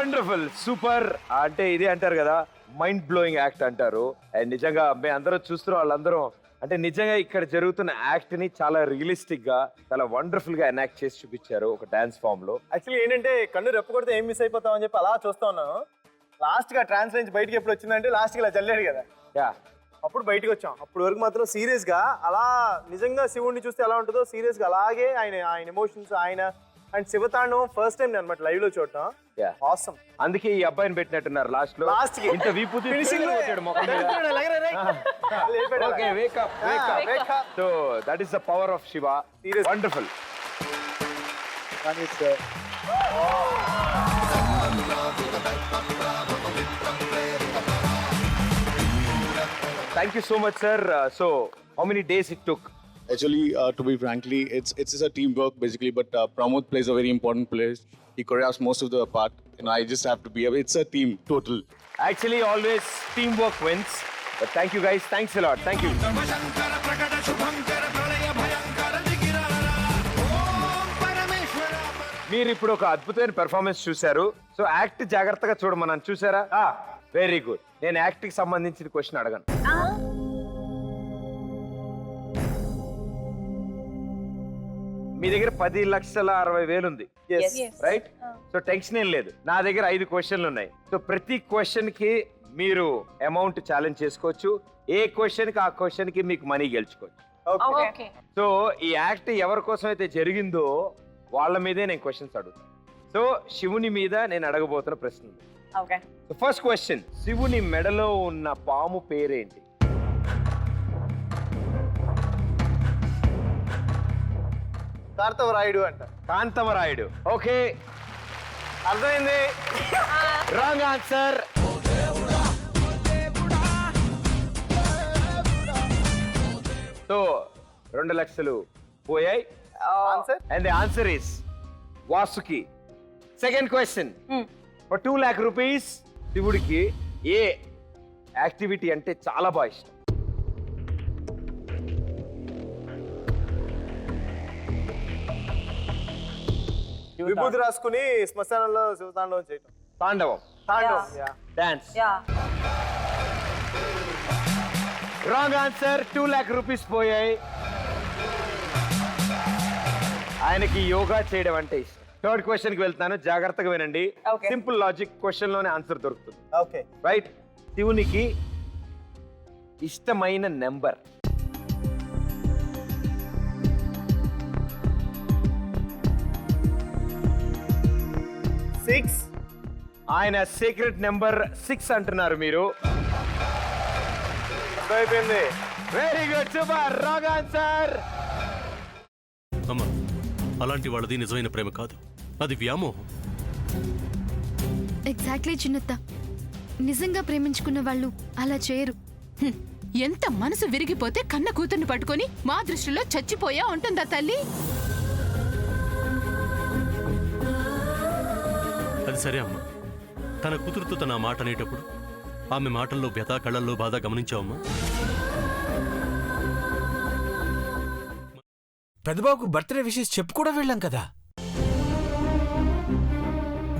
Wonderful super. అంటే ఇది అంటారు కదా, మైండ్ బ్లోయింగ్ యాక్ట్ అంటారు. అండ్ నిజంగా మేము అందరూ చూస్తున్న వాళ్ళందరూ అంటే నిజంగా ఇక్కడ జరుగుతున్న యాక్ట్ ని చాలా రియలిస్టిక్ గా చాలా వండర్ఫుల్ గా ఎనాక్ట్ చేసి చూపించారు ఒక డాన్స్ ఫామ్ లో. యాక్చువల్లీ ఏంటంటే కన్ను రెప్ప కొడితే ఏం మిస్ అయిపోతాం అని చెప్పి అలా చూస్తా ఉన్నాను. లాస్ట్ గా ట్రాన్స్ నుంచి బయటకి ఎప్పుడు వచ్చిందంటే లాస్ట్ కి ఇలా చల్లాడు కదా, యా అప్పుడు బయటకు వచ్చాం. అప్పుడు వరకు మాత్రం సీరియస్ గా అలా నిజంగా శివుడిని చూస్తే ఎలా ఉంటుందో సీరియస్ గా అలాగే ఆయన emotions and Shivatandavam first time అనమాట లైవ్ లో చూడటం. ఆసమ్. అందుకే ఈ అబ్బాయిని పెట్టినట్టున్నారు లాస్ట్ లో. లాస్ట్ కి ఇంత విభూతి finishing okay Wake up. So that is the power of Shiva. Wonderful. Thank you so much, sir. So, how many days it took? Actually, to be frankly, it's a teamwork basically. But Pramod plays a very important place. He choreographs most of the part, and I just have to be. It's a team total. Actually, always teamwork wins. But thank you, guys. Thanks a lot. Thank you. మీరు ఇప్పుడు ఒక అద్భుతమైన performance చూశారు. So act జాగ్రత్తగా చూడమన్నాను, చూసారా? Very good. నేను act కి సంబంధించిన క్వశ్చన్ అడగను. మీ దగ్గర 10,60,60,000 ఉంది, రైట్? సో టెన్షన్ ఏం లేదు. నా దగ్గర 5 క్వశ్చన్లు ఉన్నాయి. సో ప్రతి క్వశ్చన్ కి మీరు అమౌంట్ ఛాలెంజ్ చేసుకోవచ్చు. ఏ క్వశ్చన్ కి ఆ క్వశ్చన్ కి మీకు మనీ గెలుచుకోవచ్చు. సో ఈ యాక్ట్ ఎవరి కోసం అయితే జరిగిందో వాళ్ళ మీదే నేను క్వశ్చన్స్ అడుగుతాను. సో శివుని మీద నేను అడగబోతున్న ప్రశ్న. ఫస్ట్ క్వశ్చన్, శివుని మెడలో ఉన్న పాము పేరేంటి? కార్తవరాయుడు అంట. కాంతవరాయుడు. ఓకే, అర్థమైంది. Wrong answer. సో 2 లక్షలు పోయాయి. Answer and the answer is Vasuki. Second question, for 2 lakh rupees శివుడికి ఏ యాక్టివిటీ అంటే చాలా బాగా ఇష్టం? విభూతి రాసుకుని శ్మశానంలో శివతాండవం చేయటం. తాండవం. Dance. Wrong answer. 2 lakh rupees పోయాయి. ఆయనకి యోగా చేయడం అంటే ఇష్టం. థర్డ్ క్వశ్చన్ కి వెళ్తాను, జాగ్రత్తగా వినండి. సింపుల్ లాజిక్ క్వశ్చన్ లోనే ఆన్సర్ దొరుకుతుంది. Okay, right? శివునికి ఇష్టమైన నెంబర్? 6. ఆయన సీక్రెట్ నెంబర్ 6 అంటున్నారు మీరు. అయిపోయింది. Very good, super. Wrong answer. అమ్మా, అలాంటి వాళ్ళది నిజమైన ప్రేమ కాదు, అది వ్యామోహం. ఎగ్జాక్ట్లీ చిన్నత్త, నిజంగా ప్రేమించుకున్న వాళ్ళు అలా చేయరు. ఎంత మనసు విరిగిపోతే కన్న కూతుర్ని పట్టుకొని మా దృష్టిలో చచ్చిపోయా ఉంటుందా తల్లి? అది సరే అమ్మా, తన కూతురుతో తన మాట అనేటప్పుడు ఆమె మాటల్లో వ్యథ, కళ్ళల్లో బాధ గమనించావమ్మా? పెద్దబాబుకు బర్త్డే విషెస్ చెప్పు కూడా వెళ్ళాం కదా.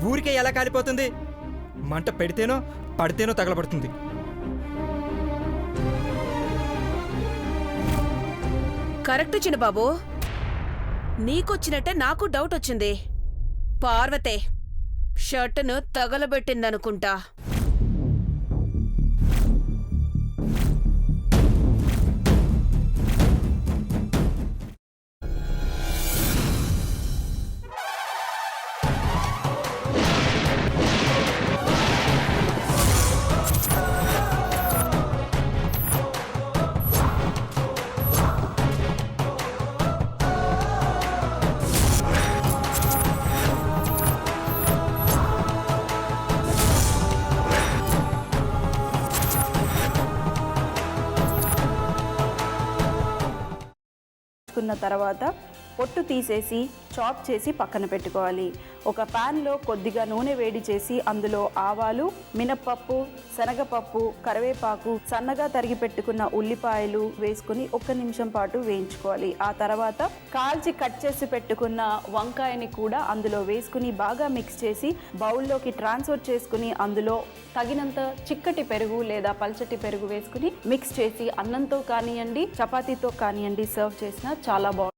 ఊరికే ఎలా కాలిపోతుంది? మంట పెడితేనో పడితేనో తగలబడుతుంది. కరెక్ట్ చిన్నబాబు, నీకొచ్చినట్టే నాకు డౌట్ వచ్చింది. పార్వతే షర్టును తగలబెట్టిందనుకుంటా. తర్వాత పొట్టు తీసేసి చాప్ చేసి పక్కన పెట్టుకోవాలి. ఒక ప్యాన్లో కొద్దిగా నూనె వేడి చేసి అందులో ఆవాలు, మినప్పప్పు, శనగపప్పు, కరివేపాకు, సన్నగా తరిగి పెట్టుకున్న ఉల్లిపాయలు వేసుకుని 1 నిమిషం పాటు వేయించుకోవాలి. ఆ తర్వాత కాల్చి కట్ చేసి పెట్టుకున్న వంకాయని కూడా అందులో వేసుకుని బాగా మిక్స్ చేసి బౌల్లోకి ట్రాన్స్ఫర్ చేసుకుని అందులో తగినంత చిక్కటి పెరుగు లేదా పల్చటి పెరుగు వేసుకుని మిక్స్ చేసి అన్నంతో కానివ్వండి, చపాతీతో కానివ్వండి సర్వ్ చేసినా చాలా బాగుంటుంది.